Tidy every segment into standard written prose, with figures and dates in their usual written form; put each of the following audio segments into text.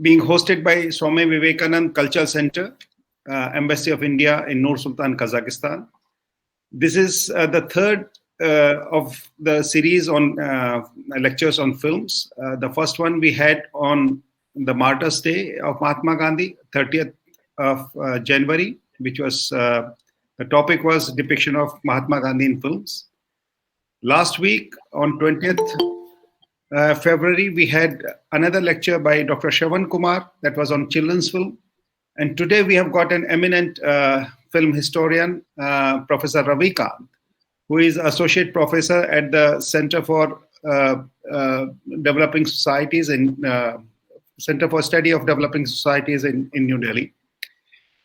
being hosted by Swami Vivekanand Cultural Center, Embassy of India in Nur Sultan, Kazakhstan. This is the third of the series on lectures on films. The first one we had on the Martyrs' Day of Mahatma Gandhi, 30th of January, which was the topic was depiction of Mahatma Gandhi in films. Last week on 20th February, we had another lecture by Dr. Shravan Kumar that was on children's film. And today we have got an eminent film historian, Professor Ravi Kant, who is associate professor at the Center for Developing Societies in Center for Study of Developing Societies in New Delhi.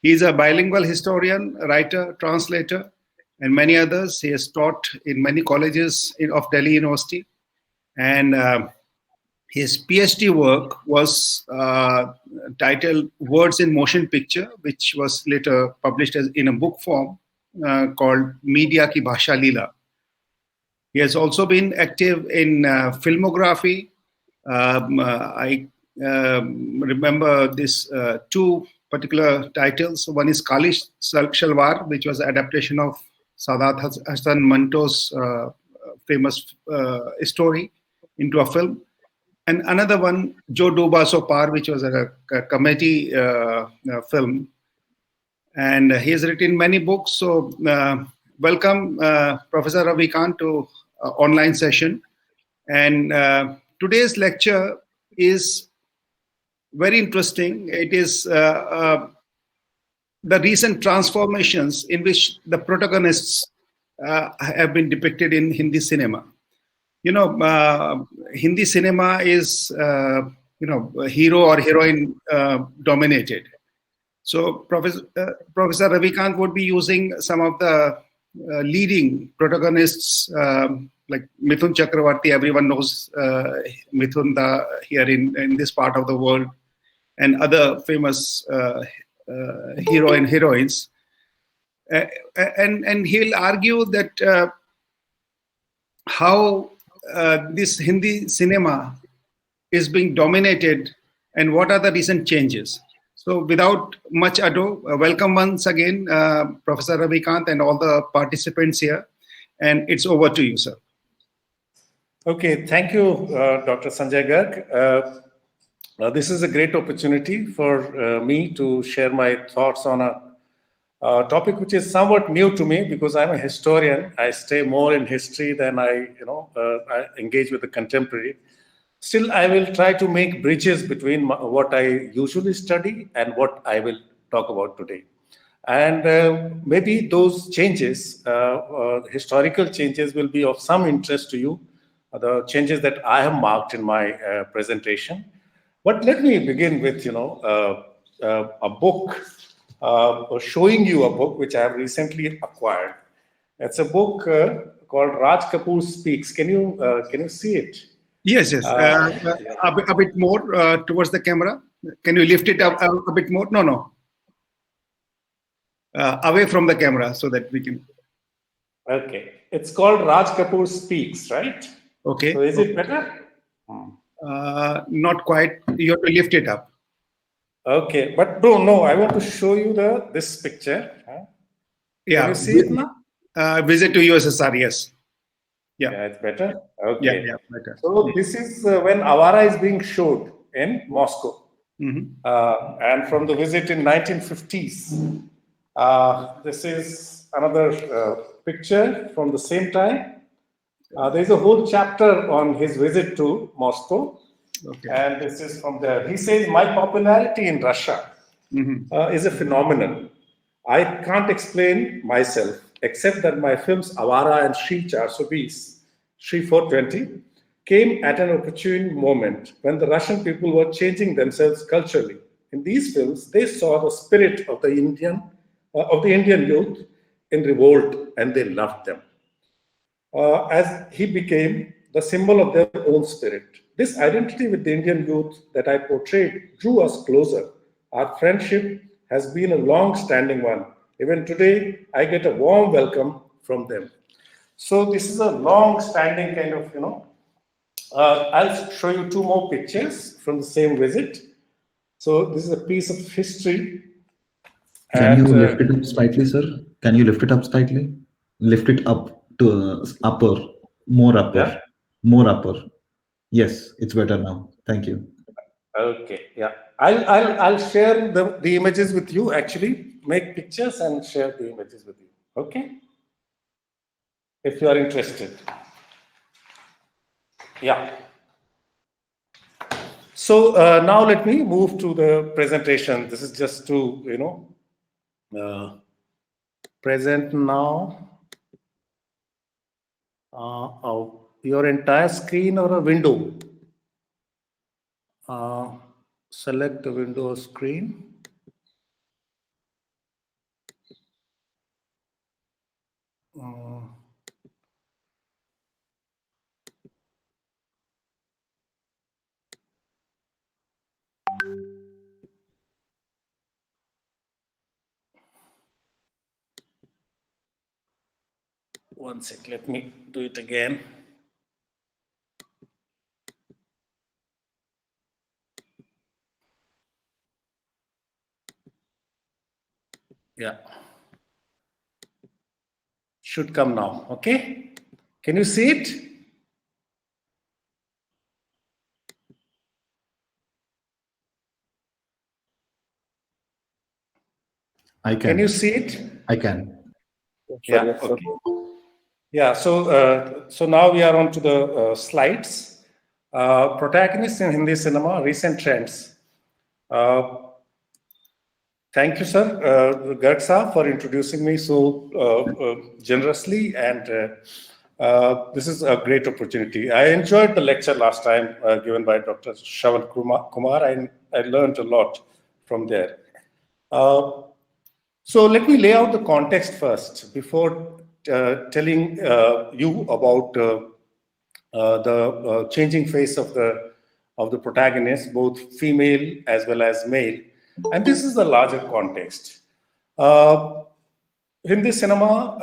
He is a bilingual historian, writer, translator, and many others. He has taught in many colleges of Delhi University. And his PhD work was titled Words in Motion Picture, which was later published in a book form called Media Ki Bhasha Leela. He has also been active in filmography. I remember these two particular titles. One is Kali Shalwar, which was an adaptation of Sadat Hasan Manto's famous story into a film. And another one, Jo Duba So Par, which was a comedy film. And he has written many books. So welcome, Professor Ravi Kant, to online session. And today's lecture is very interesting. It is the recent transformations in which the protagonists have been depicted in Hindi cinema. You know, Hindi cinema is, hero or heroine dominated. So Professor Ravi Kant would be using some of the leading protagonists like Mithun Chakravarti. Everyone knows Mithun here in this part of the world, and other famous hero and heroines. And he'll argue that how this Hindi cinema is being dominated and what are the recent changes. So without much ado, welcome once again, Professor Ravi Kant and all the participants here. And it's over to you, sir. Okay, thank you, Dr. Sanjay Garg. This is a great opportunity for me to share my thoughts on a topic which is somewhat new to me because I'm a historian. I stay more in history than I engage with the contemporary. Still, I will try to make bridges between what I usually study and what I will talk about today. And maybe those changes, historical changes, will be of some interest to you, the changes that I have marked in my presentation. But let me begin with, a book, showing you a book which I have recently acquired. It's a book called Raj Kapoor Speaks. Can you see it? Yes. A bit more towards the camera. Can you lift it up a bit more? No. Away from the camera so that we can. Okay. It's called Raj Kapoor Speaks, right? Okay. So is it better? Not quite. You have to lift it up. Okay, but no. I want to show you this picture. Yeah. Can you see it now? Visit to USSR. Yes. Yeah, it's better. Okay. Yeah, better. So this is when Avara is being showed in Moscow, and from the visit in 1950s. This is another picture from the same time. There's a whole chapter on his visit to Moscow. Okay. And this is from there. He says, my popularity in Russia is a phenomenon. I can't explain myself, except that my films Avara and Shri 420, Shri 420, came at an opportune moment when the Russian people were changing themselves culturally. In these films, they saw the spirit of the Indian youth in revolt, and they loved them. As he became the symbol of their own spirit. This identity with the Indian youth that I portrayed drew us closer. Our friendship has been a long-standing one. Even today, I get a warm welcome from them. So this is a long-standing kind of, I'll show you two more pictures from the same visit. So this is a piece of history. Can you lift it up slightly, sir? Can you lift it up slightly? Lift it up to upper, more upper, Yeah. more upper. Yes, it's better now. Thank you. Okay, yeah. I'll share the images with you, actually. Make pictures and share the images with you. Okay? If you are interested. Yeah. So now let me move to the presentation. This is just to, present now. Your entire screen or a window? Select the window or screen. One sec, let me do it again. Yeah. Should come now, okay? Can you see it? I can. Can you see it? I can. Yeah, okay. Yeah, so now we are on to the slides. Protagonists in Hindi cinema, recent trends. Thank you, sir, Garg Saab, for introducing me so generously, and this is a great opportunity. I enjoyed the lecture last time given by Dr. Shravan Kumar. I learned a lot from there. So let me lay out the context first before telling you about the changing face of the protagonists, both female as well as male. And this is the larger context. Hindi cinema,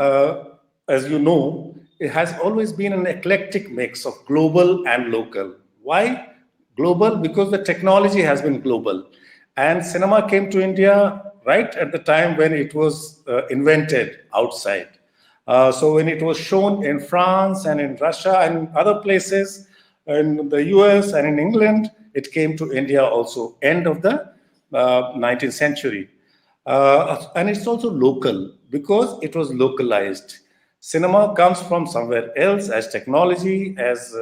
as you know, it has always been an eclectic mix of global and local. Why global? Because the technology has been global. And cinema came to India right at the time when it was invented outside. So when it was shown in France and in Russia and other places, in the US and in England, it came to India also, end of the 19th century. And it's also local because it was localized. Cinema comes from somewhere else as technology, as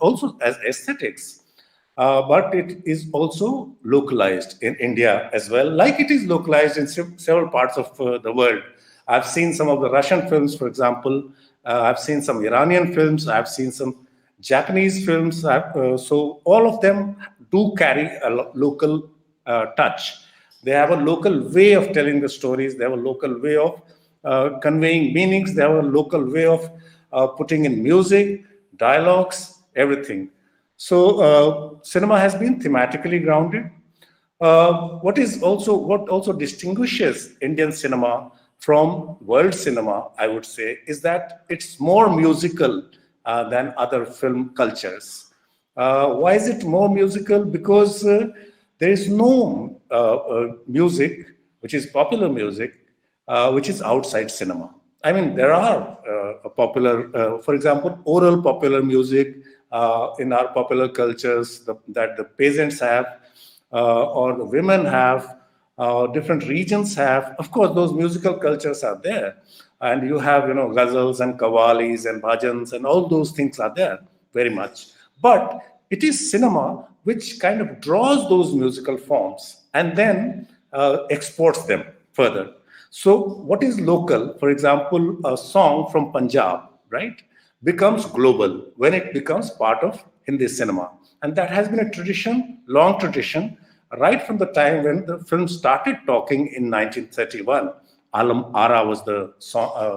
also as aesthetics. But it is also localized in India as well, like it is localized in several parts of the world. I've seen some of the Russian films, for example. I've seen some Iranian films. I've seen some Japanese films. So all of them do carry a local touch. They have a local way of telling the stories. They have a local way of conveying meanings. They have a local way of putting in music, dialogues, everything. So cinema has been thematically grounded. What also distinguishes Indian cinema from world cinema, I would say, is that it's more musical than other film cultures. Why is it more musical? Because there is no music, which is popular music, which is outside cinema. I mean, there are popular, for example, oral popular music in our popular cultures that the peasants have, or the women have, different regions have. Of course, those musical cultures are there. And you have, ghazals and qawwalis and bhajans and all those things are there very much. But it is cinema which kind of draws those musical forms and then exports them further. So what is local, for example, a song from Punjab, right, becomes global when it becomes part of Hindi cinema. And that has been a tradition, long tradition, right from the time when the film started talking in 1931. Alam Ara was the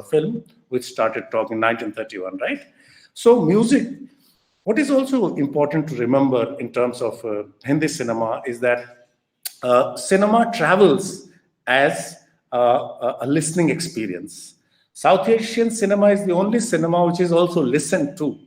film which started talking in 1931, right? So music, what is also important to remember in terms of Hindi cinema is that cinema travels as a listening experience. South Asian cinema is the only cinema which is also listened to.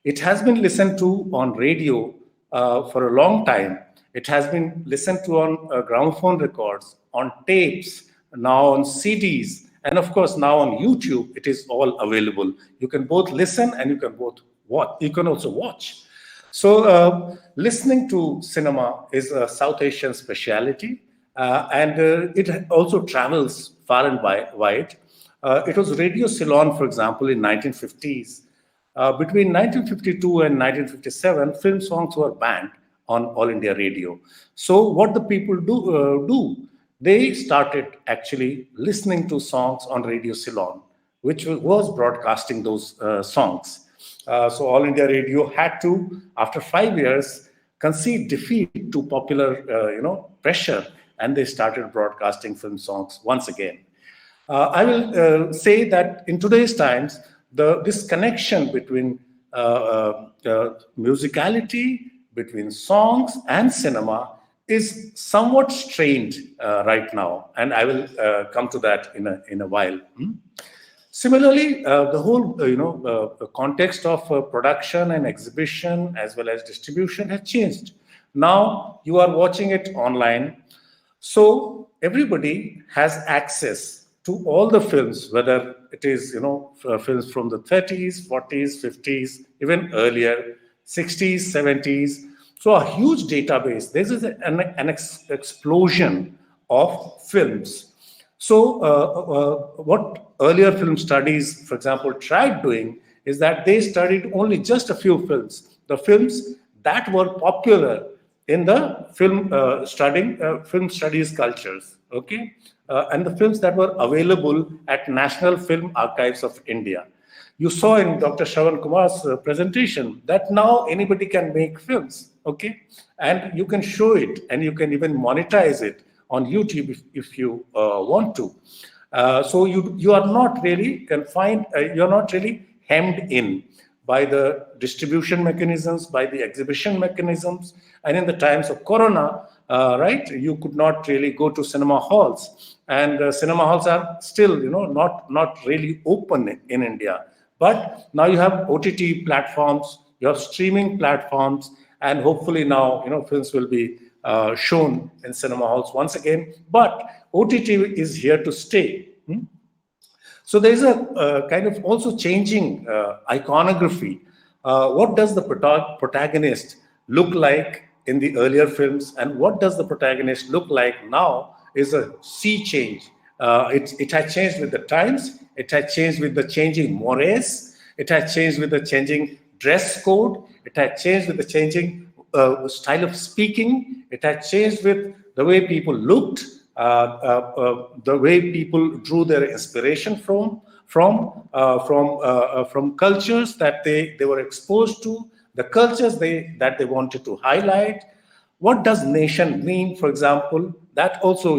It has been listened to on radio for a long time. It has been listened to on gramophone records, on tapes, now on CDs, and of course now on YouTube. It is all available. You can both listen and you can both watch. You can also watch. So listening to cinema is a South Asian speciality, and it also travels far and wide. It was Radio Ceylon, for example, in 1950s. Between 1952 and 1957, film songs were banned on All India Radio. So what the people do, they started actually listening to songs on Radio Ceylon, which was broadcasting those songs. So All India Radio had to, after 5 years, concede defeat to popular, pressure, and they started broadcasting film songs once again. I will say that in today's times, this connection between musicality, between songs and cinema is somewhat strained right now, and I will come to that in a while. Similarly, the whole context of production and exhibition as well as distribution has changed. Now you are watching it online, so everybody has access to all the films, whether it is films from the 30s, 40s, 50s, even earlier, 60s, 70s. So a huge database. This is an explosion of films. So what earlier film studies, for example, tried doing is that they studied only just a few films, the films that were popular in the film studies cultures, okay, and the films that were available at National Film Archives of India. You saw in Dr. Shravan Kumar's presentation that now anybody can make films, okay, and you can show it and you can even monetize it on YouTube if you want to. So you are not really confined, you're not really hemmed in by the distribution mechanisms, by the exhibition mechanisms. And in the times of Corona, right, you could not really go to cinema halls. And cinema halls are still, not really open in India. But now you have OTT platforms, you have streaming platforms, and hopefully now, films will be shown in cinema halls once again. But OTT is here to stay. So there is a kind of also changing iconography. What does the protagonist look like in the earlier films, and what does the protagonist look like now is a sea change. It has changed with the times, it has changed with the changing mores, it has changed with the changing dress code, it has changed with the changing style of speaking, it has changed with the way people looked, the way people drew their inspiration from cultures that they were exposed to, the cultures that they wanted to highlight. What does nation mean, for example? That also,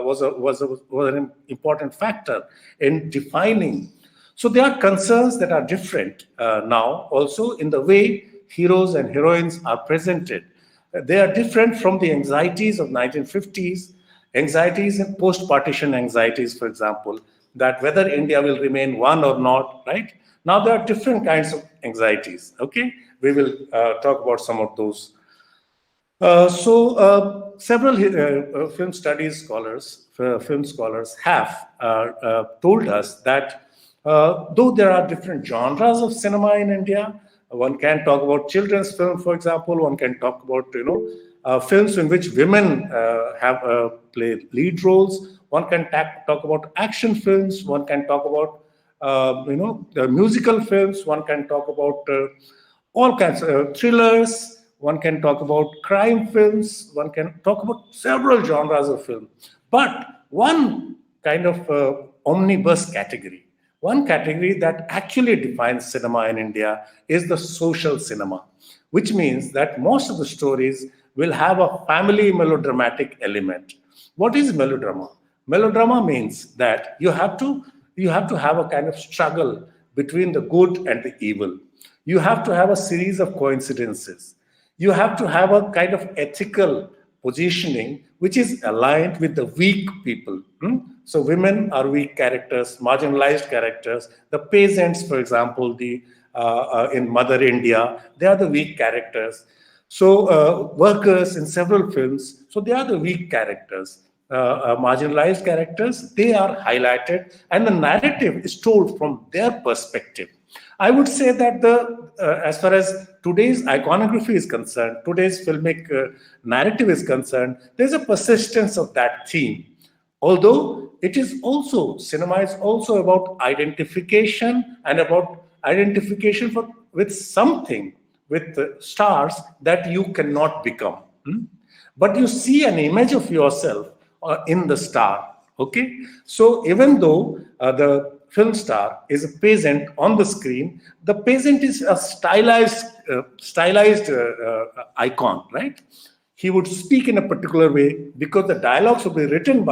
was an important factor in defining. So there are concerns that are different now, also in the way heroes and heroines are presented. They are different from the anxieties of 1950s, anxieties and post-partition anxieties, for example, that whether India will remain one or not, right? Now there are different kinds of anxieties, okay? We will talk about some of those. So several film studies scholars, film scholars have told us that though there are different genres of cinema in India, one can talk about children's film, for example, one can talk about, films in which women have played lead roles, one can talk about action films, one can talk about, musical films, one can talk about all kinds of thrillers, one can talk about crime films, one can talk about several genres of film. But one kind of omnibus category, one category that actually defines cinema in India is the social cinema, which means that most of the stories will have a family melodramatic element. What is melodrama? Melodrama means that you have to have a kind of struggle between the good and the evil. You have to have a series of coincidences. You have to have a kind of ethical positioning which is aligned with the weak people. So women are weak characters, marginalized characters. The peasants, for example, in Mother India, they are the weak characters. So workers in several films, so they are the weak characters, marginalized characters, they are highlighted and the narrative is told from their perspective. I would say that as far as today's iconography is concerned, today's filmic narrative is concerned, there's a persistence of that theme. Although it is also, cinema is also about identification and about identification with something, with stars that you cannot become. But you see an image of yourself in the star. Okay, so even though the film star is a peasant on the screen, the peasant is a stylized icon, right? He would speak in a particular way because the dialogues would be written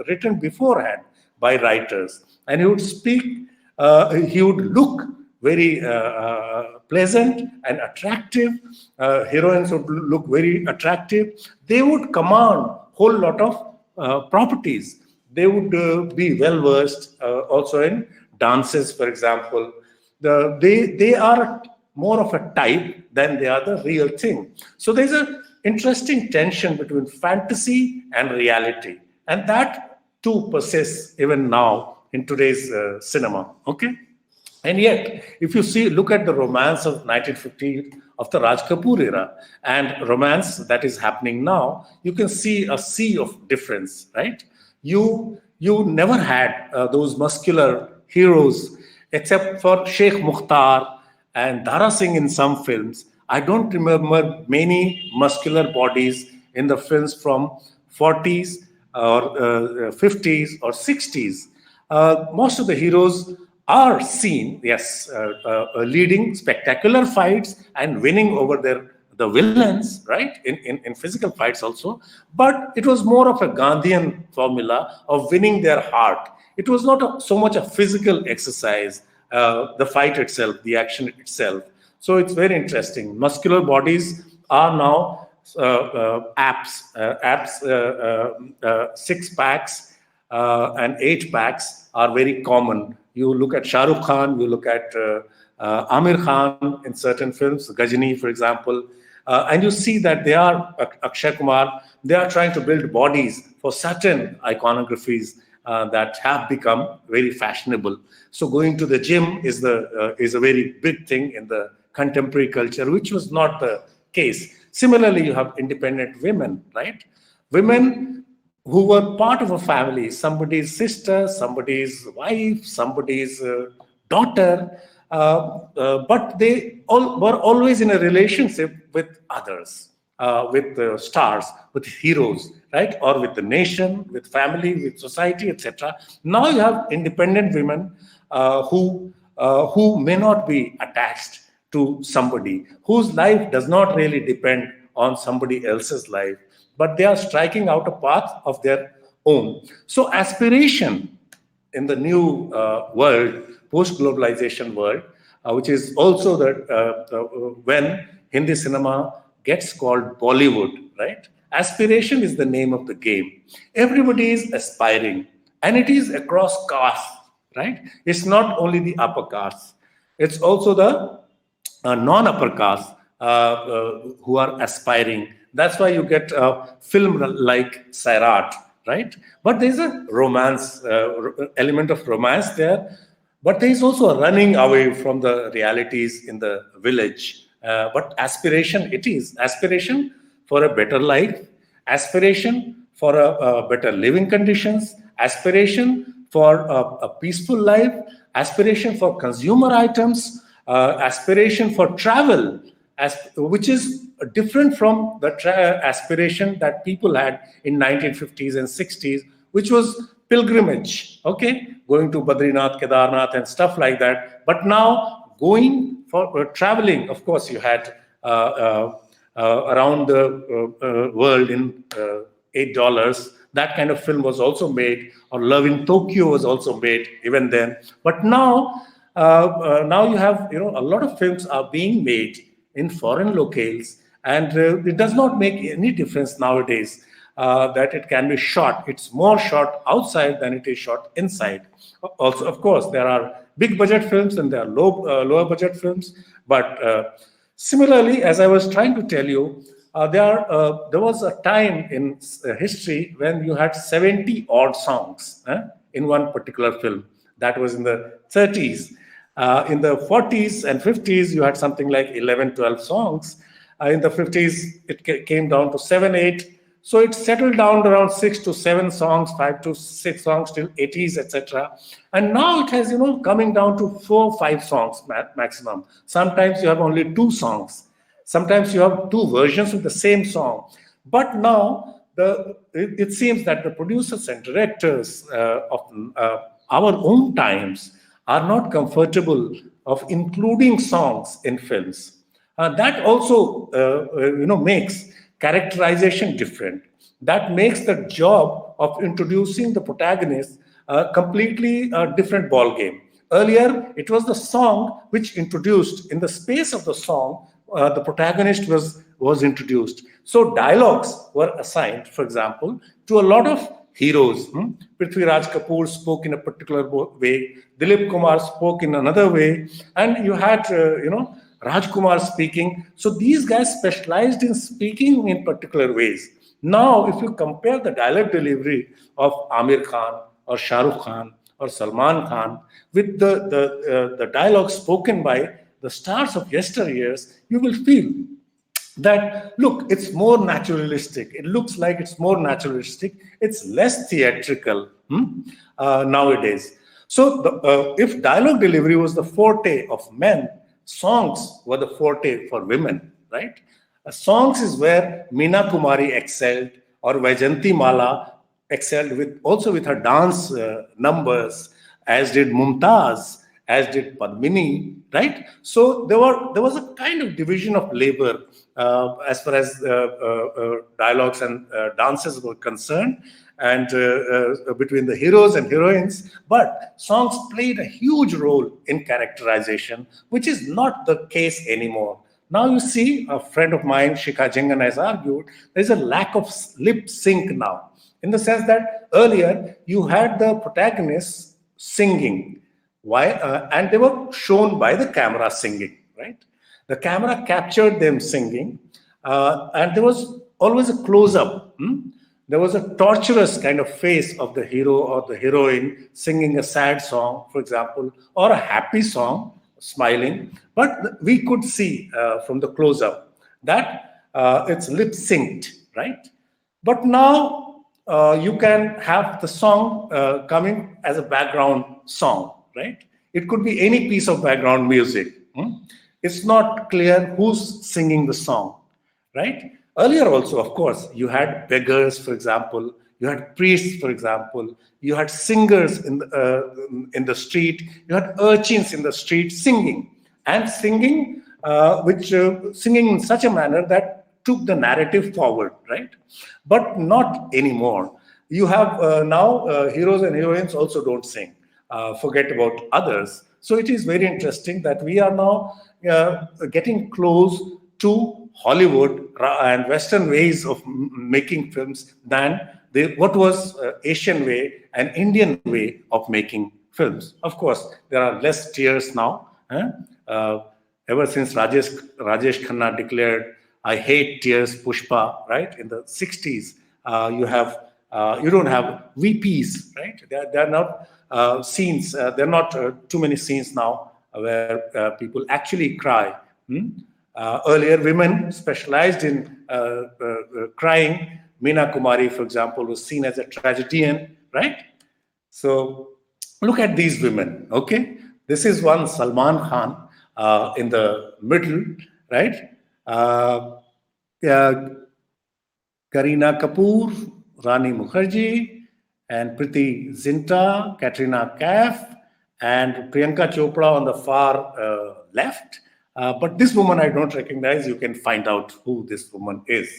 written beforehand by writers, and he would speak. He would look very pleasant and attractive. Heroines would look very attractive. They would command whole lot of properties. They would be well versed also in dances, for example. They are more of a type than they are the real thing. So there's a interesting tension between fantasy and reality, and that too persists even now in today's cinema. Okay, and yet if you look at the romance of 1950, of the Raj Kapoor era, and romance that is happening now, you can see a sea of difference, right? You never had those muscular heroes except for Sheikh Mukhtar and Dara Singh in some films. I don't remember many muscular bodies in the films from 40s or 50s or 60s. Most of the heroes are seen, yes, leading spectacular fights and winning over the villains, right, in physical fights also. But it was more of a Gandhian formula of winning their heart. It was not so much a physical exercise, the fight itself, the action itself. So it's very interesting. Muscular bodies are now abs, six packs and 8 packs are very common. You look at Shah Rukh Khan, you look at Amir Khan in certain films, Ghajini, for example, and you see that they are, Akshay Kumar, they are trying to build bodies for certain iconographies that have become very fashionable. So going to the gym is a very big thing in the contemporary culture, which was not the case. Similarly, you have independent women, right? Women who were part of a family, somebody's sister, somebody's wife, somebody's daughter, but they all were always in a relationship with others, with stars, with heroes, right? Or with the nation, with family, with society, etc. Now you have independent women who may not be attached to somebody, whose life does not really depend on somebody else's life, but they are striking out a path of their own. So aspiration in the new world, post-globalization world, which is also when Hindi cinema gets called Bollywood, right? Aspiration is the name of the game. Everybody is aspiring, and it is across castes, right? It's not only the upper castes, it's also the non-upper castes who are aspiring. That's why you get a film like Sairat, right? But there's a romance, element of romance there. But there's also a running away from the realities in the village. But aspiration, it is. Aspiration for a better life, aspiration for a better living conditions, aspiration for a peaceful life, aspiration for consumer items, aspiration for travel, which is different from the aspiration that people had in 1950s and 60s, which was pilgrimage, okay, going to Badrinath, Kedarnath and stuff like that. But now going for traveling, of course, you had around the world in $8. That kind of film was also made, or Love in Tokyo was also made even then. But now you have, a lot of films are being made in foreign locales, and it does not make any difference nowadays that it can be shot. It's more shot outside than it is shot inside. Also, of course, there are big budget films and there are lower budget films, but Similarly, as I was trying to tell you, there was a time in history when you had 70 odd songs in one particular film. That was in the 30s. In the 40s and 50s, you had something like 11, 12 songs. In the 50s, it came down to 7, 8. So it settled down around 6 to 7 songs, 5 to 6 songs till 80s, etc. And now it has, coming down to 4, 5 songs maximum. Sometimes you have only 2 songs. Sometimes you have 2 versions of the same song. But now it seems that the producers and directors of our own times are not comfortable of including songs in films. That also, makes characterization different. That makes the job of introducing the protagonist a completely different ball game. Earlier, it was the song which introduced. In the space of the song, the protagonist was introduced. So dialogues were assigned, for example, to a lot of heroes. Prithviraj Kapoor spoke in a particular way. Dilip Kumar spoke in another way, and you had Rajkumar speaking. So these guys specialized in speaking in particular ways. Now, if you compare the dialogue delivery of Amir Khan or Shah Rukh Khan or Salman Khan with the dialogue spoken by the stars of yesteryears, you will feel that, look, it's more naturalistic. It looks like it's more naturalistic. It's less theatrical nowadays. So if dialogue delivery was the forte of men, songs were the forte for women, right? Songs is where Meena Kumari excelled, or Vaijanti Mala excelled with her dance numbers, as did Mumtaz, as did Padmini, right? So there was a kind of division of labor as far as dialogues and dances were concerned, and between the heroes and heroines. But songs played a huge role in characterization, which is not the case anymore. Now you see, a friend of mine, Shikha Jengan, has argued, there's a lack of lip sync now, in the sense that earlier you had the protagonists singing. Why? And they were shown by the camera singing, right? The camera captured them singing, and there was always a close-up. There was a torturous kind of face of the hero or the heroine singing a sad song, for example, or a happy song, smiling. But we could see from the close-up that it's lip-synced, right? But now you can have the song coming as a background song, right? It could be any piece of background music. It's not clear who's singing the song, right? Earlier also, of course, you had beggars, for example. You had priests, for example. You had singers in the street. You had urchins in the street singing. And singing, singing in such a manner that took the narrative forward, right? But not anymore. You have now heroes and heroines also don't sing. Forget about others. So it is very interesting that we are now getting close to Hollywood and Western ways of making films than what was Asian way and Indian way of making films. Of course, there are less tears now. Ever since Rajesh Khanna declared, "I hate tears, Pushpa," right? In the 60s, you don't have VPs, right? They're not scenes. There are not too many scenes now where people actually cry. Earlier, women specialized in crying. Meena Kumari, for example, was seen as a tragedian, right? So look at these women, okay? This is one Salman Khan in the middle, right? Kareena Kapoor, Rani Mukherjee, and Preeti Zinta, Katrina Kaif, and Priyanka Chopra on the far left. But this woman I don't recognize. You can find out who this woman is.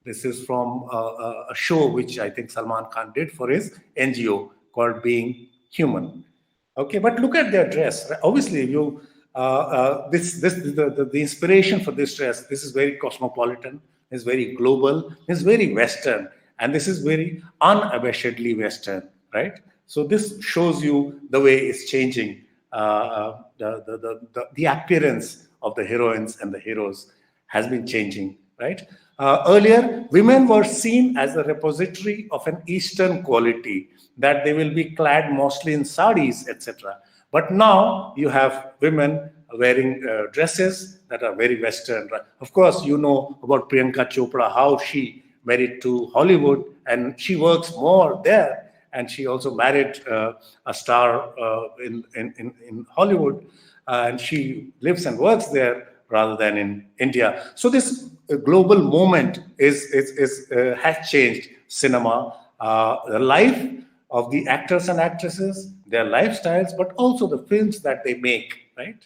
This is from a show which I think Salman Khan did for his NGO called Being Human. Okay, but look at their dress. Obviously, the inspiration for this dress. This is very cosmopolitan. It's very global. It's very Western, and this is very unabashedly Western, right? So this shows you the way it's changing the appearance of the heroines and the heroes has been changing, right? Earlier, women were seen as a repository of an Eastern quality, that they will be clad mostly in saris, etc. But now you have women wearing dresses that are very Western. Of course, you know about Priyanka Chopra, how she married to Hollywood, and she works more there. And she also married a star in Hollywood, and she lives and works there rather than in India. So this global movement has changed cinema, the life of the actors and actresses, their lifestyles, but also the films that they make, right?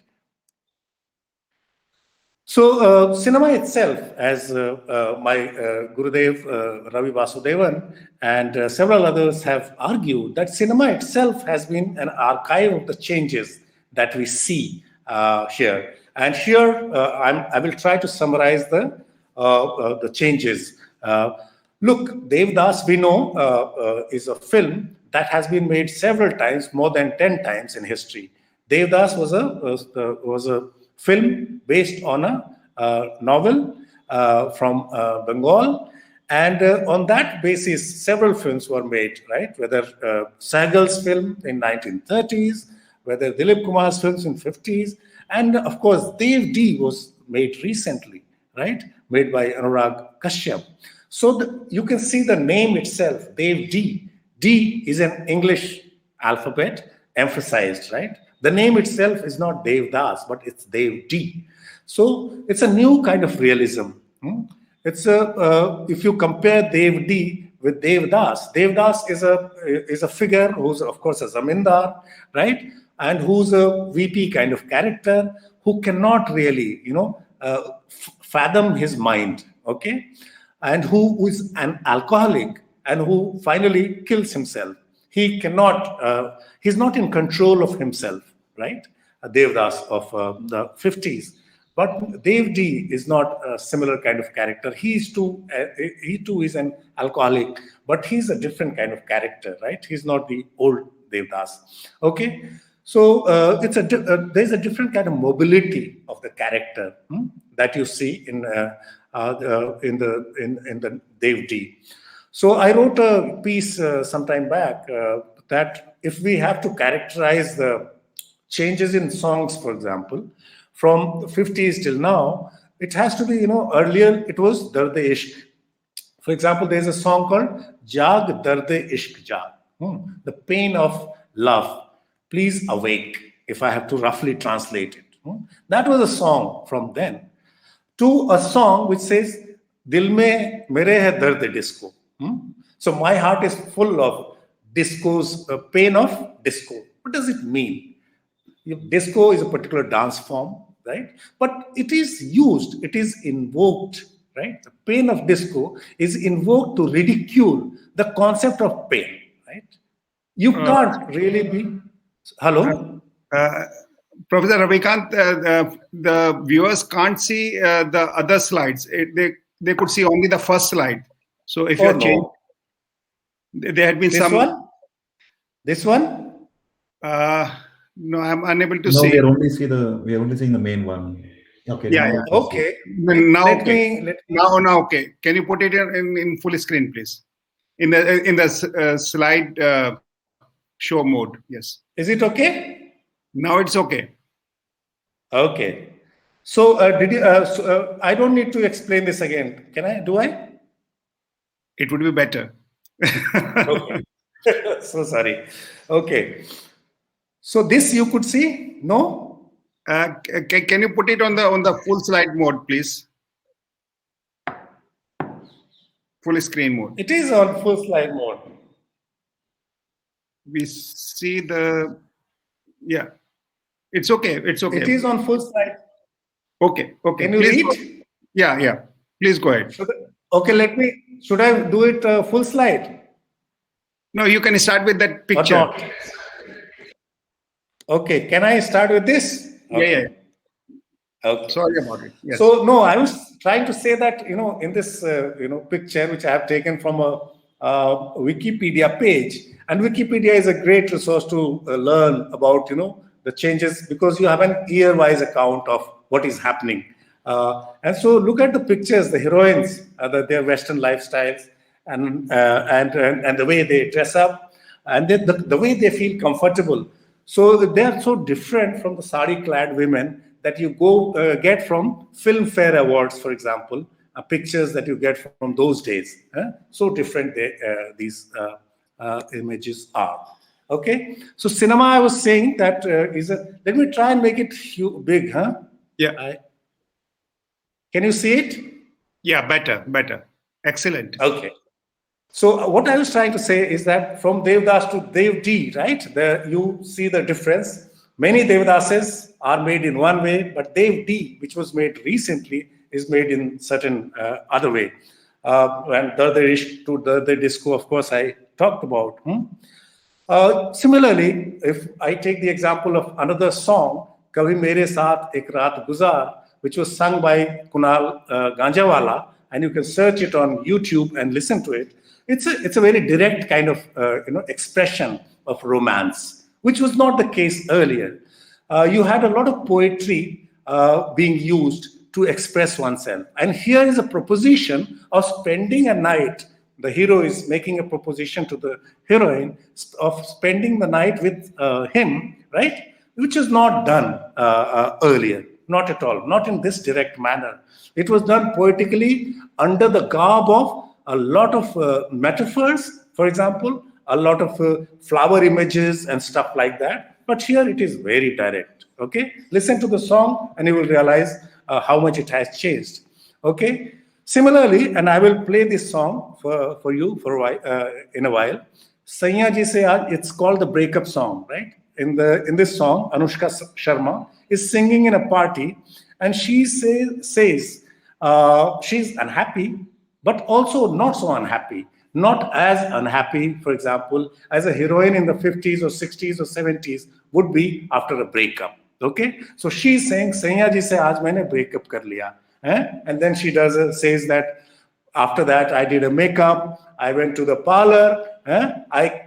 So cinema itself, as my Gurudev Ravi Vasudevan and several others have argued, that cinema itself has been an archive of the changes that we see here. And here I will try to summarize the changes. Look, Devdas, we know, is a film that has been made several times, more than 10 times in history. Devdas was a film based on a novel from Bengal, and on that basis, several films were made, right? Whether Sehgal's film in 1930s, whether Dilip Kumar's films in 50s, and of course, Dev D was made recently, right? Made by Anurag Kashyap. So you can see the name itself, Dev D. D is an English alphabet emphasized, right? The name itself is not Devdas, but it's Dev D. So it's a new kind of realism. It's if you compare Dev D with Devdas, Devdas is a figure who's of course a zamindar, right? And who's a VP kind of character who cannot really, fathom his mind, okay? And who is an alcoholic and who finally kills himself. He cannot, he's not in control of himself, right? Devdas of the 50s. But Dev D is not a similar kind of character. He too is an alcoholic, but he's a different kind of character, right? He's not the old Devdas, okay? So there's a different kind of mobility of the character that you see in the Dev D. So I wrote a piece some time back that if we have to characterize the changes in songs, for example, from the 50s till now, it has to be, earlier it was Darde Ishq. For example, there's a song called Jag Darde Ishq Jag, the pain of love. Please awake, if I have to roughly translate it. That was a song from then. To a song which says, Dil mein mere hai dard disco. So my heart is full of disco's pain of disco. What does it mean? Disco is a particular dance form, right? But it is used, it is invoked, right? The pain of disco is invoked to ridicule the concept of pain, right? You can't really be... Hello? Professor Ravikant, the viewers can't see the other slides. They could see only the first slide. So if you change, there had been This one? No, I'm unable to no, see. We are only seeing the main one. Okay. Yeah. Okay. Now okay. Can you put it in full screen, please? In the slide show mode. Yes. Is it okay? Now it's okay. Okay. So I don't need to explain this again. Can I? Do I? It would be better. Okay. So sorry. Okay. So this you could see? No? Can you put it on the full slide mode, please? Full screen mode. It is on full slide mode. We see the... Yeah. It's okay. It's okay. It is on full slide. Okay. Can you read? Yeah. Please go ahead. Okay, should I do it full slide? No, you can start with that picture. Or not? Okay, can I start with this? Okay. Yeah. Okay. Sorry about it. Yes. So, no, I was trying to say that, in this, picture, which I have taken from a Wikipedia page, and Wikipedia is a great resource to learn about, the changes, because you have an year-wise account of what is happening And so look at the pictures, the heroines, their Western lifestyles, and the way they dress up, and the way they feel comfortable. So they are so different from the sari-clad women that you get from Filmfare Awards, for example, pictures that you get from those days. So different these images are. Okay, so cinema, I was saying that let me try and make it big, huh? Yeah. Can you see it? Yeah, better. Excellent. Okay. So what I was trying to say is that from Devdas to Devdi, right? There you see the difference. Many Devdases are made in one way, but Devdi, which was made recently, is made in certain other way. And Dardarish to Darde Disco, of course, I talked about. Similarly, if I take the example of another song, Kabhi Mere Saath Ek Raat Guzar, which was sung by Kunal Ganjawala, and you can search it on YouTube and listen to it. It's a very direct kind of expression of romance, which was not the case earlier. You had a lot of poetry being used to express oneself, and here is a proposition of spending a night. The hero is making a proposition to the heroine of spending the night with him, right? Which is not done earlier, not at all, not in this direct manner. It was done poetically under the garb of a lot of metaphors, for example, a lot of flower images and stuff like that. But here it is very direct, okay? Listen to the song and you will realize how much it has changed, okay? Similarly, and I will play this song for you for a while, in a while. Saiya Ji Se Aaj, it's called the breakup song, right? In this song, Anushka Sharma is singing in a party, and she says she's unhappy, but also not so unhappy. Not as unhappy, for example, as a heroine in the 50s or 60s or 70s would be after a breakup. Okay, so she's saying, "Saiya ji se aaj maine breakup kar liya," and then she says that after that I did a makeup, I went to the parlor, I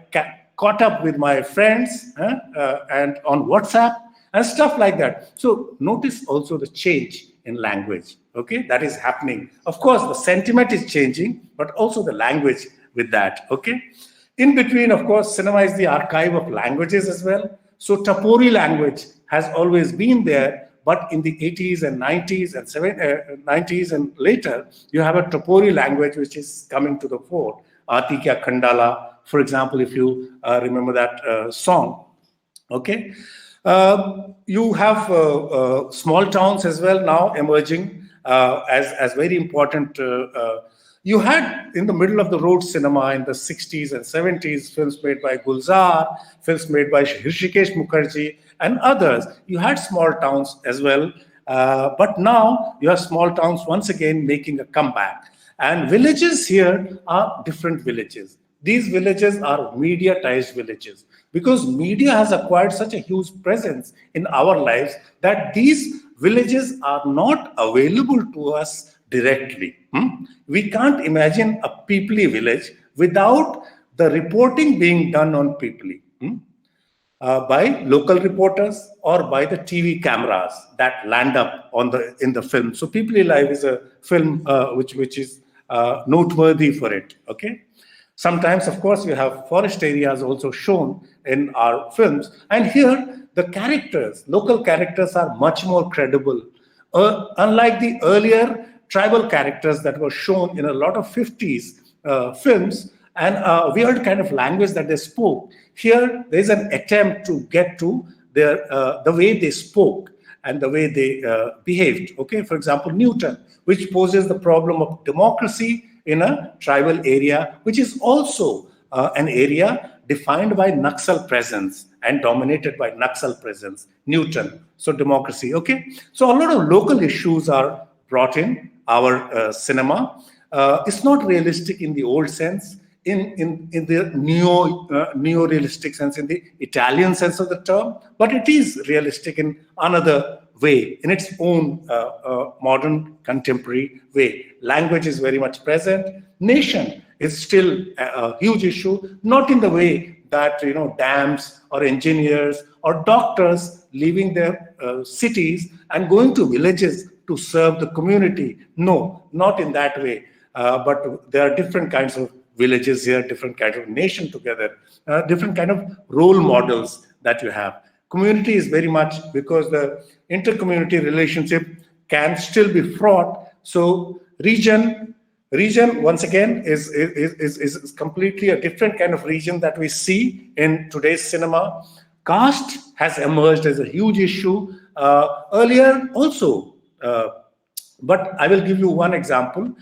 caught up with my friends and on WhatsApp and stuff like that. So notice also the change in language. Okay, that is happening. Of course, the sentiment is changing, but also the language with that. Okay, in between, of course, cinema is the archive of languages as well. So Tapori language has always been there, but in the 80s and 90s and 90s and later, you have a Tapori language which is coming to the fore. Aati Kya Khandala, for example, if you remember that song. Okay, you have small towns as well now emerging as very important. You had in the middle of the road cinema in the 60s and 70s, films made by Gulzar, films made by Hrishikesh Mukherjee and others. You had small towns as well, but now you have small towns once again making a comeback. And villages here are different villages. These villages are mediatized villages because media has acquired such a huge presence in our lives that these villages are not available to us directly. We can't imagine a Peoply village without the reporting being done on Peoply by local reporters or by the TV cameras that land up in the film. So Peoply Live is a film which is noteworthy for it. Okay. Sometimes, of course, we have forest areas also shown in our films, and here the characters, local characters, are much more credible. Unlike the earlier tribal characters that were shown in a lot of 50s films and a weird kind of language that they spoke. Here, there is an attempt to get to the way they spoke and the way they behaved. Okay, for example, Newton, which poses the problem of democracy in a tribal area, which is also an area defined by Naxal presence and dominated by Naxal presence. Newton, so democracy. Okay, so a lot of local issues are brought in our cinema. It's not realistic in the old sense, in the neo-realistic sense, in the Italian sense of the term, but it is realistic in another way, in its own modern contemporary way. Language is very much present. Nation is still a huge issue, not in the way that dams or engineers or doctors leaving their cities and going to villages to serve the community. No, not in that way. But there are different kinds of villages here, different kinds of nation together, different kind of role models that you have. Community is very much because the inter-community relationship can still be fraught. So region once again is completely a different kind of region that we see in today's cinema. Caste has emerged as a huge issue earlier also, but I will give you one example.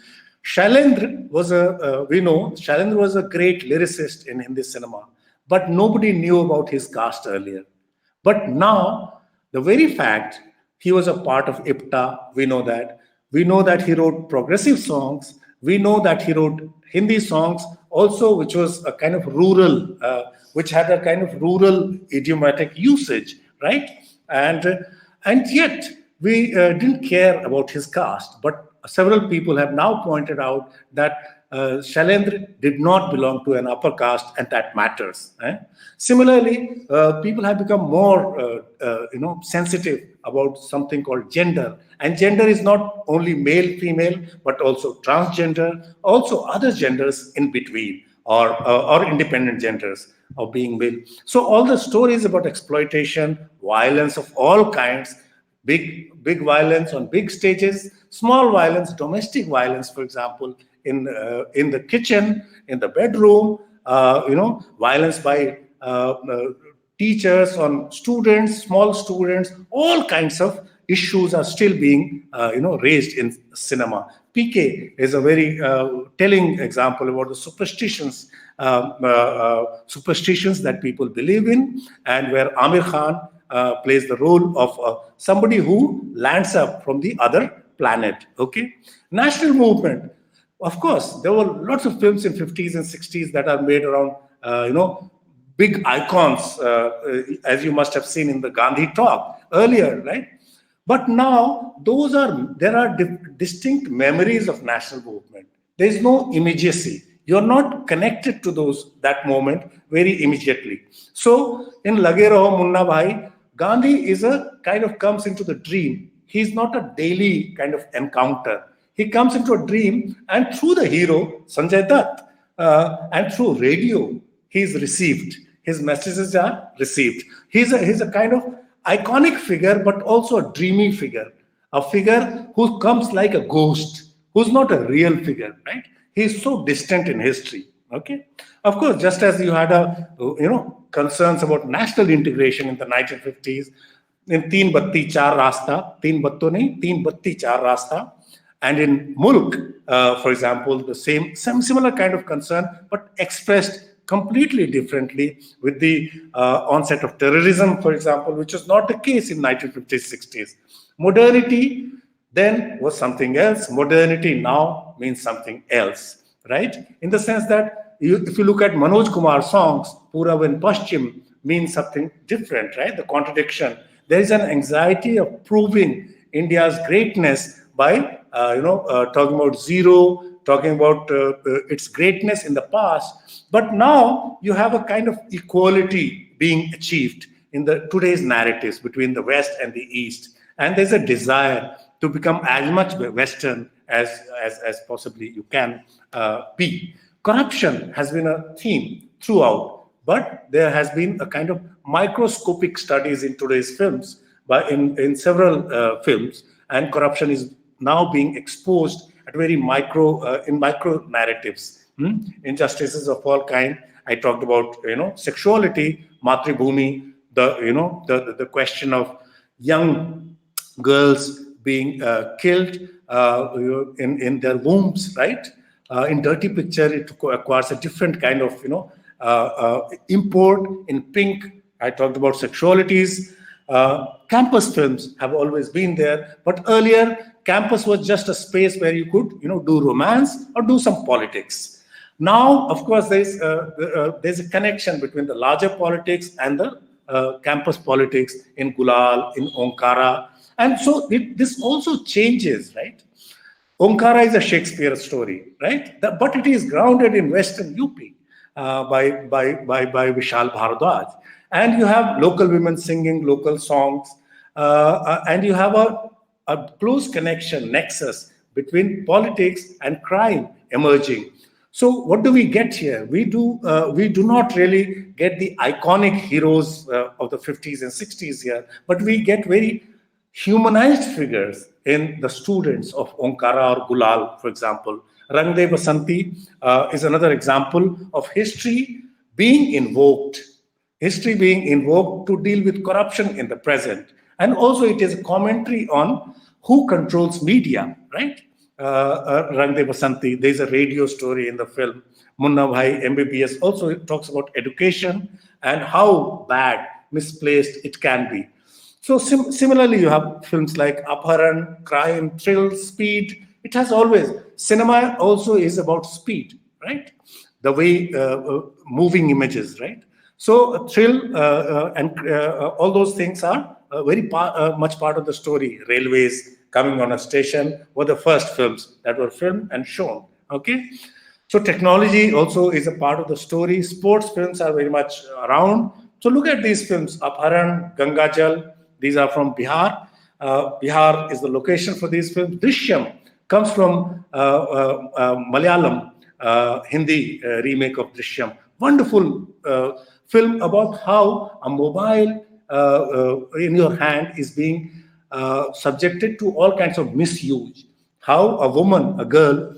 Shailendra was Shailendra was a great lyricist in Hindi cinema, but nobody knew about his caste earlier. But now, the very fact he was a part of IPTA, we know that. We know that he wrote progressive songs. We know that he wrote Hindi songs also, which was a kind of rural, which had a kind of rural idiomatic usage, right? And yet we didn't care about his caste. But several people have now pointed out that Shailendra did not belong to an upper caste, and that matters. Similarly, people have become more, sensitive about something called gender, and gender is not only male, female, but also transgender, also other genders in between, or independent genders of being male. So all the stories about exploitation, violence of all kinds, big violence on big stages, small violence, domestic violence, for example, in the kitchen, in the bedroom, violence by teachers on students, small students, all kinds of issues are still being raised in cinema. PK is a very telling example about the superstitions that people believe in, and where Amir Khan plays the role of somebody who lands up from the other planet. Okay, national movement. Of course, there were lots of films in 50s and 60s that are made around, big icons, as you must have seen in the Gandhi talk earlier, right? But now there are distinct memories of national movement. There is no immediacy. You're not connected to that moment very immediately. So in Lage Raho Munna Bhai, Gandhi is a kind of comes into the dream. He's not a daily kind of encounter. He comes into a dream, and through the hero, Sanjay Dutt, and through radio, he's received. His messages are received. He's a kind of iconic figure, but also a dreamy figure. A figure who comes like a ghost, who's not a real figure, right? He's so distant in history. Okay. Of course, just as you had concerns about national integration in the 1950s, in Teen Batti Char Rasta, Teen Batto nahi, Teen Batti Char Rasta. And in Mulk, for example, some similar kind of concern, but expressed completely differently with the onset of terrorism, for example, which was not the case in 1950s, 60s. Modernity then was something else. Modernity now means something else, right? In the sense that if you look at Manoj Kumar's songs, Purab and Paschim means something different, right? The contradiction. There is an anxiety of proving India's greatness by talking about zero, talking about its greatness in the past. But now you have a kind of equality being achieved in today's narratives between the West and the East. And there's a desire to become as much Western as possibly you can be. Corruption has been a theme throughout, but there has been a kind of microscopic studies in today's films, in several films, and corruption is now being exposed at very micro narratives. Injustices of all kind. I talked about sexuality, Matribhumi, the question of young girls being killed in their wombs, right? In Dirty Picture, it acquires a different kind of import. In Pink, I talked about sexualities. Campus films have always been there, but earlier campus was just a space where you could do romance or do some politics. Now, of course, there's a connection between the larger politics and the campus politics in Gulal, in Omkara, and so this also changes, right? Omkara is a Shakespeare story, right? But it is grounded in Western UP by Vishal Bhardwaj. And you have local women singing local songs, and you have a close connection, nexus between politics and crime emerging. So what do we get here? We do not really get the iconic heroes of the 50s and 60s here, but we get very humanized figures in the students of Omkara or Gulal, for example. Rang De Basanti is another example of history being invoked to deal with corruption in the present. And also it is a commentary on who controls media, right? Rang De Basanti, there's a radio story in the film. Munna Bhai MBBS also talks about education and how bad, misplaced it can be. So similarly, you have films like Apharan, crime, thrill, speed. It has always, cinema also is about speed, right? The way moving images, right? So thrill and all those things are very much part of the story. Railways coming on a station were the first films that were filmed and shown, okay? So technology also is a part of the story. Sports films are very much around. So look at these films, Apharan, Gangajal. These are from Bihar. Bihar is the location for these films. Drishyam comes from Malayalam, Hindi remake of Drishyam. Wonderful film about how a mobile in your hand is being subjected to all kinds of misuse. How a woman, a girl,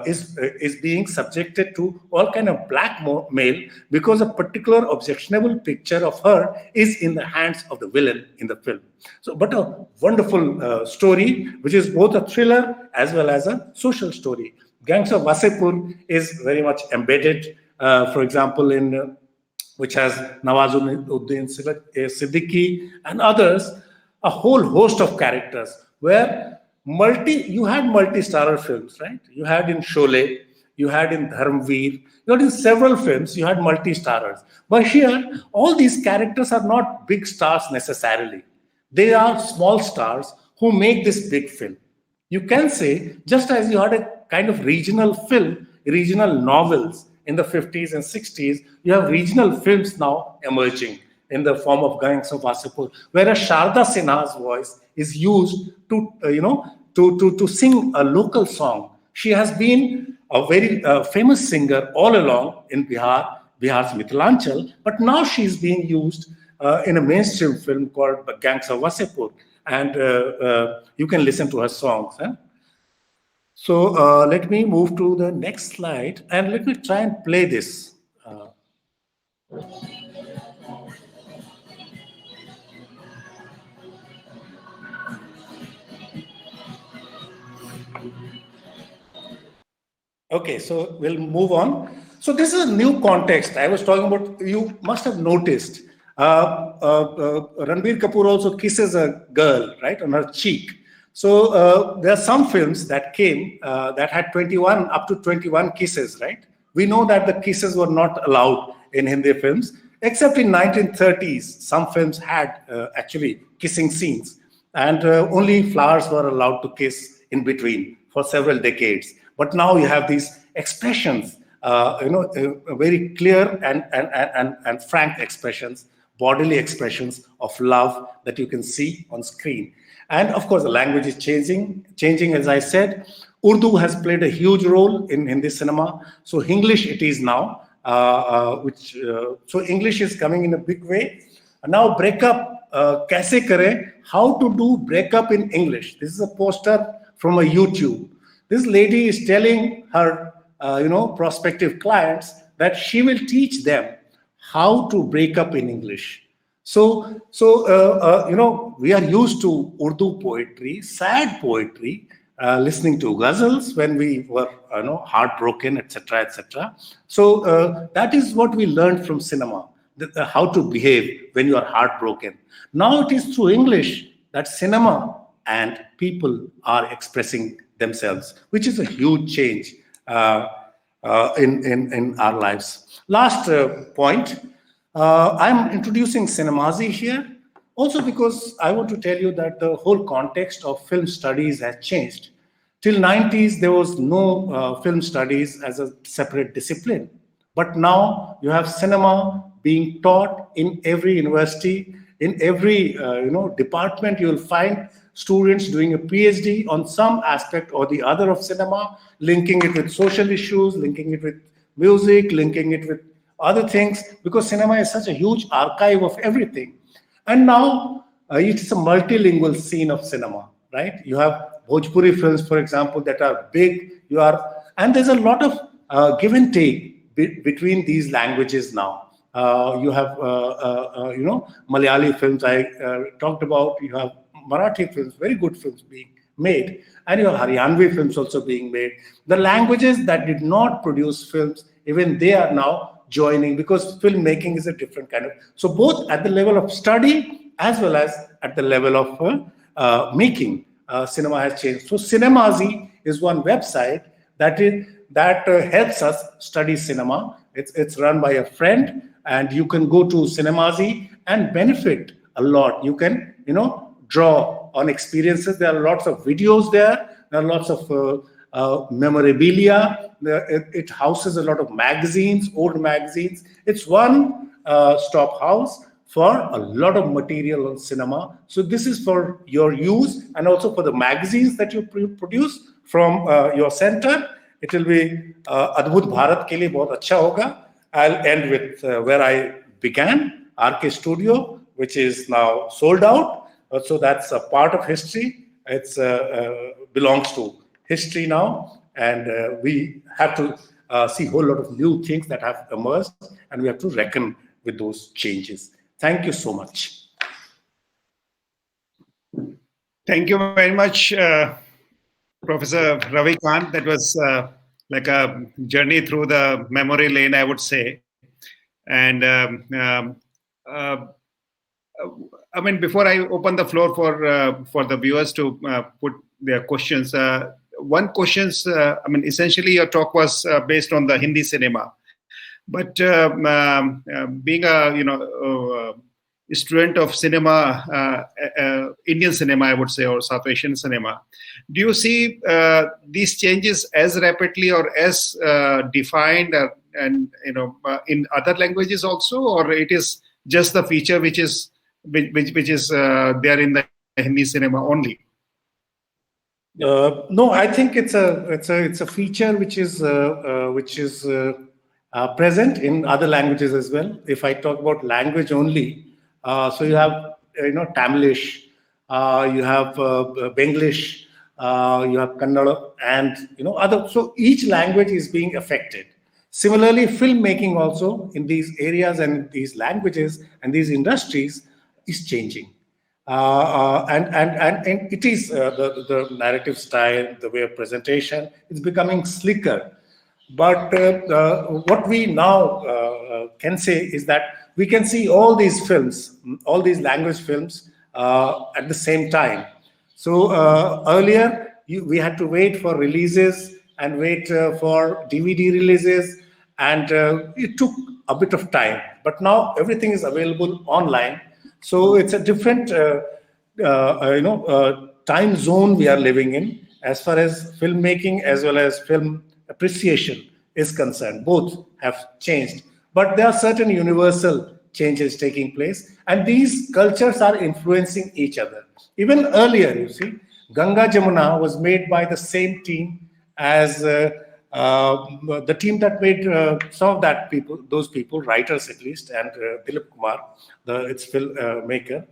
is being subjected to all kind of blackmail because a particular objectionable picture of her is in the hands of the villain in the film. So, but a wonderful story, which is both a thriller as well as a social story. Gangs of Wasepur is very much embedded, for example, in which has Nawazuddin Siddiqui and others, a whole host of characters where you had multi-starrer films, right? You had in Sholay, you had in Dharmveer, you had in several films, you had multi-starrers. But here, all these characters are not big stars necessarily. They are small stars who make this big film. You can say, just as you had a kind of regional film, regional novels in the 50s and 60s, you have regional films now emerging in the form of Gangs of Wasepur, whereas Sharda Sinha's voice is used to, to sing a local song. She has been a very famous singer all along in Bihar's Mithilanchal, but now she's being used in a mainstream film called Gangs of Wasepur, and you can listen to her songs. So let me move to the next slide, and let me try and play this. Okay, so we'll move on. So this is a new context. I was talking about, you must have noticed, Ranbir Kapoor also kisses a girl, right, on her cheek. So there are some films that came that had up to 21 kisses, right? We know that the kisses were not allowed in Hindi films, except in 1930s, some films had actually kissing scenes, and only flowers were allowed to kiss in between for several decades. But now you have these expressions, very clear and frank expressions, bodily expressions of love that you can see on screen. And of course, the language is changing, as I said. Urdu has played a huge role in Hindi cinema. So English it is now, so English is coming in a big way. And now breakup, kaise kare, how to do breakup in English. This is a poster from a YouTube. This lady is telling her, prospective clients that she will teach them how to break up in English. So we are used to Urdu poetry, sad poetry, listening to ghazals when we were, heartbroken, etc., etc. So that is what we learned from cinema, how to behave when you are heartbroken. Now it is through English that cinema and people are expressing themselves, which is a huge change in our lives. Last point, I'm introducing Cinemazi here, also because I want to tell you that the whole context of film studies has changed. Till 90s, there was no film studies as a separate discipline. But now you have cinema being taught in every university, in every department. You will find students doing a PhD on some aspect or the other of cinema, linking it with social issues, linking it with music, linking it with other things, because cinema is such a huge archive of everything. And now it is a multilingual scene of cinema, right? You have Bhojpuri films, for example, that are big. And there's a lot of give and take between these languages now. You have, Malayali films I talked about. You have Marathi films, very good films being made. And you have Haryanvi films also being made. The languages that did not produce films, even they are now joining, because filmmaking is a different kind of. So both at the level of study as well as at the level of making, cinema has changed. So Cinemazi is one website that helps us study cinema. It's run by a friend, and you can go to Cinemazi and benefit a lot. You can, draw on experiences. There are lots of videos there. There are lots of memorabilia. It houses a lot of magazines, old magazines. It's one stop house for a lot of material on cinema. So this is for your use, and also for the magazines that you produce from your center. It will be Adbhut Bharat ke liye bahut acha hoga. I'll end with where I began, RK Studio, which is now sold out. So that's a part of history. It's belongs to history now, and we have to see a whole lot of new things that have emerged, and we have to reckon with those changes. Thank you so much. Thank you very much, Professor Ravi Kant. That was like a journey through the memory lane, I would say. And I mean, before I open the floor for the viewers to put their questions, one questions. I mean, essentially, your talk was based on the Hindi cinema, but being a student of cinema, Indian cinema, I would say, or South Asian cinema, do you see these changes as rapidly or as defined, and in other languages also, or it is just the feature which is there in the Hindi cinema only? No, I think it's a feature which is present in other languages as well. If I talk about language only, so you have Tamilish, you have Benglish, you have Kannada, and other. So each language is being affected. Similarly, filmmaking also in these areas and these languages and these industries is changing. And it is the narrative style, the way of presentation, it's becoming slicker. But what we now can say is that we can see all these films, all these language films at the same time. So earlier, we had to wait for releases and wait for DVD releases, and it took a bit of time. But now everything is available online. So it's a different, time zone we are living in as far as filmmaking as well as film appreciation is concerned. Both have changed, but there are certain universal changes taking place, and these cultures are influencing each other. Even earlier, you see, Ganga Jamuna was made by the same team as the team that made some of those people, writers at least, and Dilip Kumar, its filmmaker.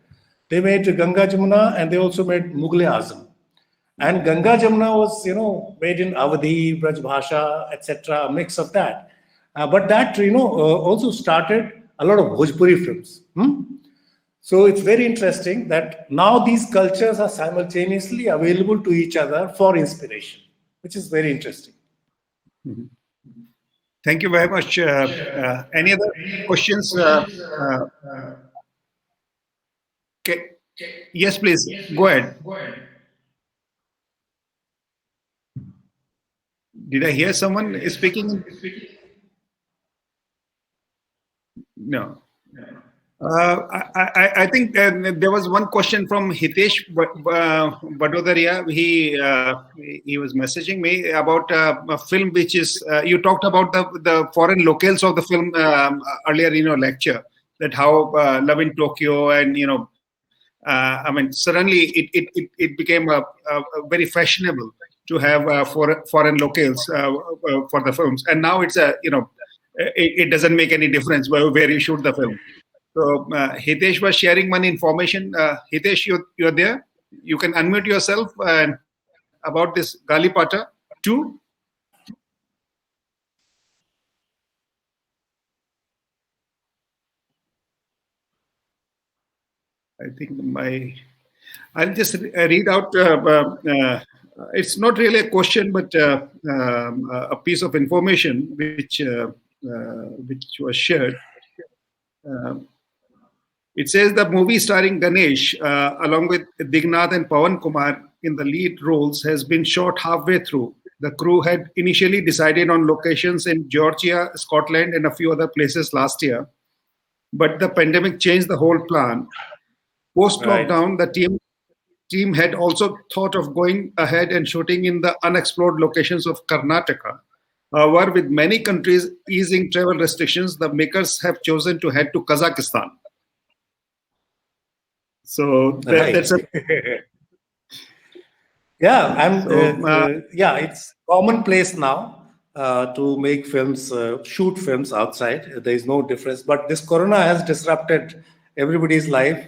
They made Ganga Jamuna, and they also made Mughal-e-Azam. And Ganga Jamuna was, made in Awadhi, Braj Bhasha, etc., a mix of that. But that, also started a lot of Bhojpuri films. So it's very interesting that now these cultures are simultaneously available to each other for inspiration, which is very interesting. Thank you very much. Any other questions? Okay. Yes, please. Go ahead. Did I hear someone speaking? No. I think there was one question from Hitesh Badodaria. He was messaging me about a film which is, you talked about the foreign locales of the film earlier in your lecture, that how Love in Tokyo and I mean, suddenly it became a very fashionable to have foreign locales for the films, and now it's it doesn't make any difference where you shoot the film. So Hitesh was sharing one information. Hitesh, you're there. You can unmute yourself about this Galipata 2. I think I'll just read out. It's not really a question, but a piece of information which was shared. It says the movie starring Ganesh, along with Dignath and Pawan Kumar in the lead roles, has been shot halfway through. The crew had initially decided on locations in Georgia, Scotland, and a few other places last year, but the pandemic changed the whole plan. Post-lockdown, the team had also thought of going ahead and shooting in the unexplored locations of Karnataka. However, with many countries easing travel restrictions, the makers have chosen to head to Kazakhstan. So that's a it's commonplace now to make films, shoot films outside. There is no difference. But this corona has disrupted everybody's life,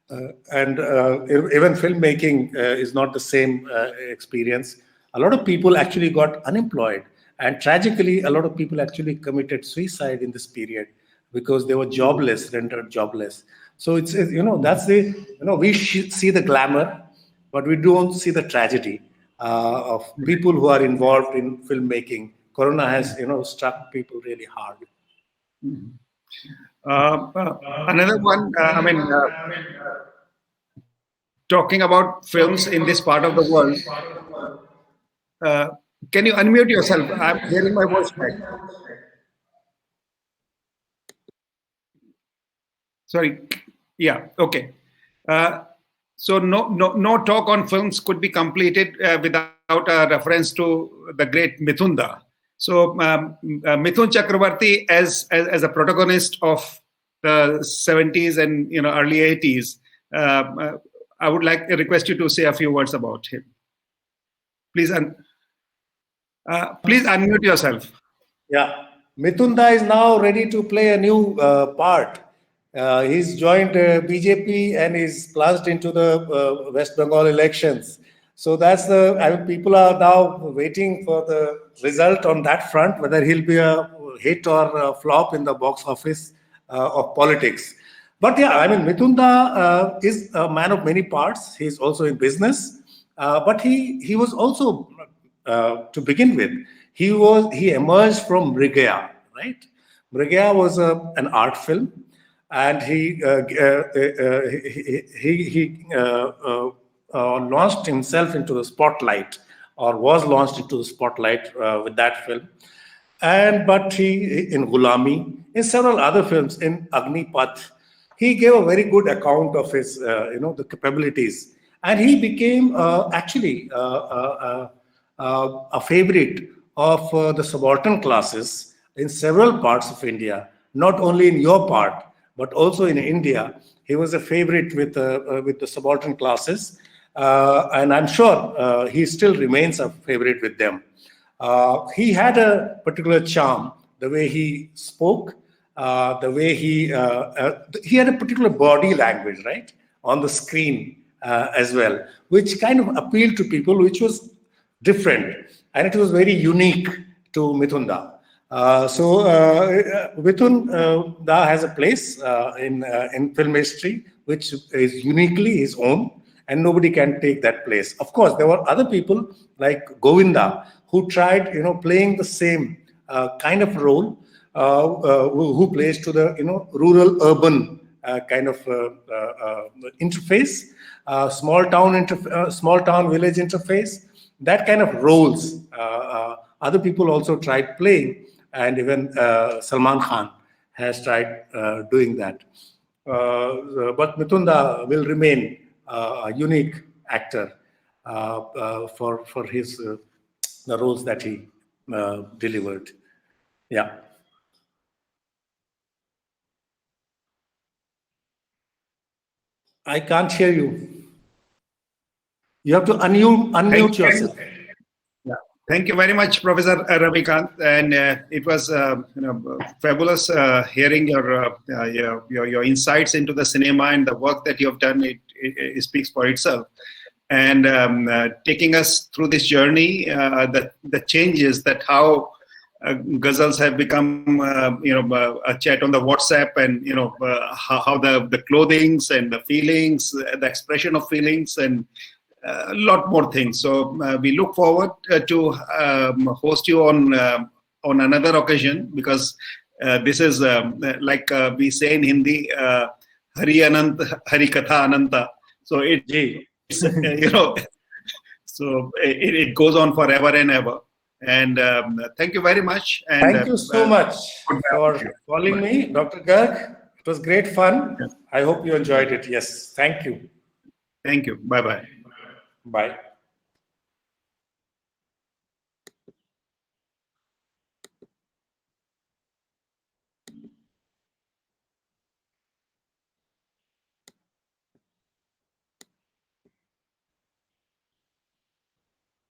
and even filmmaking is not the same experience. A lot of people actually got unemployed, and tragically, a lot of people actually committed suicide in this period because they were jobless, rendered jobless. So it's that's the we see the glamour, but we don't see the tragedy of people who are involved in filmmaking. Corona has struck people really hard. Another one. Talking about films in this part of the world. Can you unmute yourself? I'm hearing my voice back. Sorry. Yeah. Okay. So no talk on films could be completed without a reference to the great Mithunda. So Mithun Chakravarti as a protagonist of the 70s and early 80s, I would like to request you to say a few words about him. Please unmute yourself. Yeah, Mithunda is now ready to play a new part. He's joined BJP and is plunged into the West Bengal elections. So that's people are now waiting for the result on that front, whether he'll be a hit or a flop in the box office of politics. But yeah, Mithunda is a man of many parts. He's also in business, but he was also, to begin with, he emerged from Mrigaya, right? Mrigaya was an art film, and he launched himself into the spotlight, or was launched into the spotlight with that film. But he, in Gulami, in several other films, in Agnipath, he gave a very good account of his, the capabilities, and he became actually a favorite of the subaltern classes in several parts of India, not only in your part, but also in India. He was a favorite with the subaltern classes, and I'm sure he still remains a favorite with them. He had a particular charm, the way he spoke, the way he had a particular body language, right, on the screen as well, which kind of appealed to people, which was different, and it was very unique to Mithunda. Mithun Da has a place in film history, which is uniquely his own, and nobody can take that place. Of course, there were other people like Govinda who tried, playing the same kind of role, who plays to the, rural-urban kind of interface, small town village interface. That kind of roles, other people also tried playing, and even Salman Khan has tried doing that. But Mithunda will remain a unique actor for his the roles that he delivered. Yeah. I can't hear you. You have to unmute yourself. Yeah. Thank you very much, Professor Ravikant, and it was fabulous hearing your insights into the cinema and the work that you have done. It speaks for itself, and taking us through this journey, the changes that how ghazals have become, a chat on the WhatsApp, and how the clothings and the feelings, the expression of feelings, and a lot more things. So we look forward to host you on another occasion, because this is like we say in Hindi, Hari Anant, Hari Katha Ananta. So it's so it goes on forever and ever. And thank you very much. And thank you so much for calling me, Dr. Garg. It was great fun. I hope you enjoyed it. Yes, thank you. Thank you. Bye-bye. Bye.